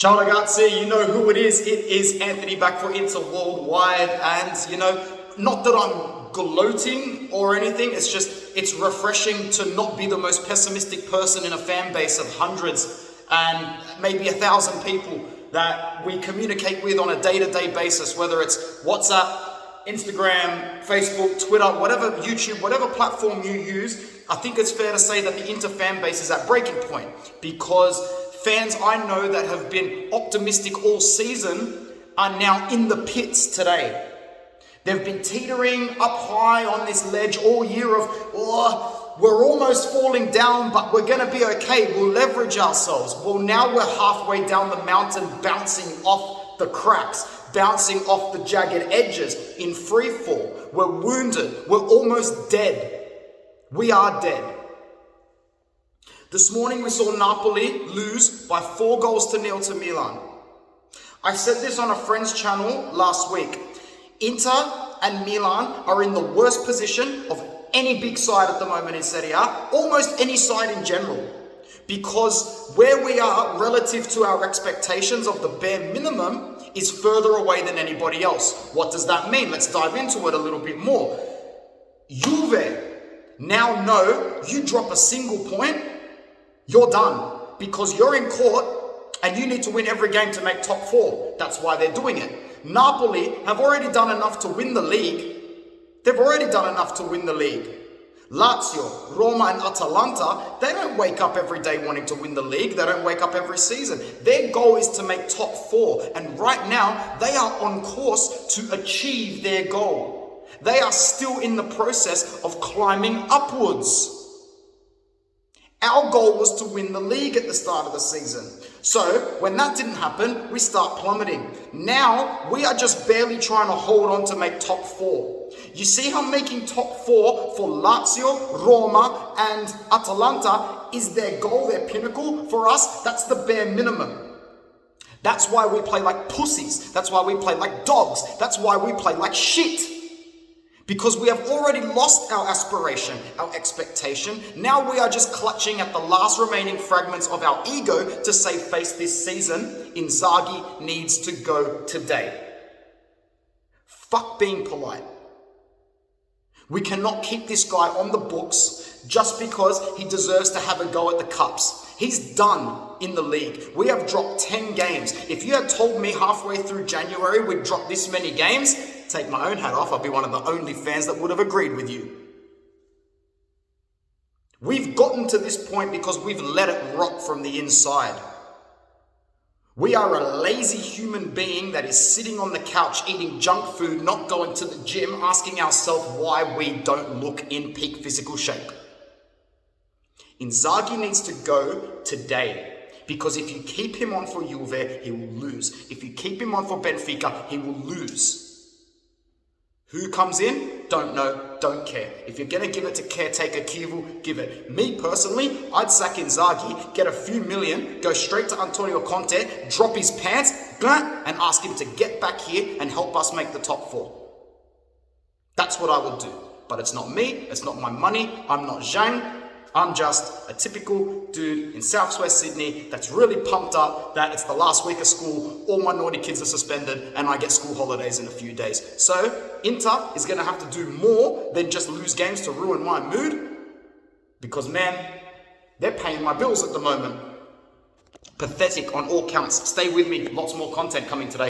Ciao ragazzi, you know who it is. It is Anthony back for Inter Worldwide. And not that I'm gloating or anything, it's refreshing to not be the most pessimistic person in a fan base of hundreds and maybe 1,000 people that we communicate with on a day-to-day basis, whether it's WhatsApp, Instagram, Facebook, Twitter, whatever, YouTube, whatever platform you use. I think it's fair to say that the Inter fan base is at breaking point, because fans I know that have been optimistic all season are now in the pits today. They've been teetering up high on this ledge all year of, we're almost falling down, but we're going to be okay. We'll leverage ourselves. Well, now we're halfway down the mountain, bouncing off the cracks, bouncing off the jagged edges in free fall. We're wounded. We're almost dead. We are dead. This morning we saw Napoli lose by 4-0 to Milan. I said this on a friend's channel last week. Inter and Milan are in the worst position of any big side at the moment in Serie A, almost any side in general. Because where we are relative to our expectations of the bare minimum is further away than anybody else. What does that mean? Let's dive into it a little bit more. Juve now know you drop a single point, you're done, because you're in court and you need to win every game to make top 4. That's why they're doing it. Napoli have already done enough to win the league. They've already done enough to win the league. Lazio, Roma and Atalanta, they don't wake up every day wanting to win the league. They don't wake up every season. Their goal is to make top 4. And right now, they are on course to achieve their goal. They are still in the process of climbing upwards. Our goal was to win the league at the start of the season. So when that didn't happen, we start plummeting. Now we are just barely trying to hold on to make top 4. You see how making top 4 for Lazio, Roma and Atalanta is their goal, their pinnacle? For us, that's the bare minimum. That's why we play like pussies. That's why we play like dogs. That's why we play like shit. Because we have already lost our aspiration, our expectation. Now we are just clutching at the last remaining fragments of our ego to save face this season. Inzaghi needs to go today. Fuck being polite. We cannot keep this guy on the books just because he deserves to have a go at the cups. He's done in the league. We have dropped 10 games. If you had told me halfway through January we'd drop this many games, take my own hat off, I'd be one of the only fans that would have agreed with you. We've gotten to this point because we've let it rot from the inside. We are a lazy human being that is sitting on the couch eating junk food, not going to the gym, asking ourselves why we don't look in peak physical shape. Inzaghi needs to go today, because if you keep him on for Juve, he will lose. If you keep him on for Benfica, he will lose. Who comes in? Don't know, don't care. If you're going to give it to caretaker Kivu, give it. Me personally, I'd sack Inzaghi, get a few million, go straight to Antonio Conte, drop his pants, and ask him to get back here and help us make the top 4. That's what I would do. But it's not me, it's not my money, I'm not Zhang. I'm just a typical dude in Southwest Sydney that's really pumped up that it's the last week of school, all my naughty kids are suspended, and I get school holidays in a few days. So, Inter is going to have to do more than just lose games to ruin my mood, because man, they're paying my bills at the moment. Pathetic on all counts. Stay with me, lots more content coming today.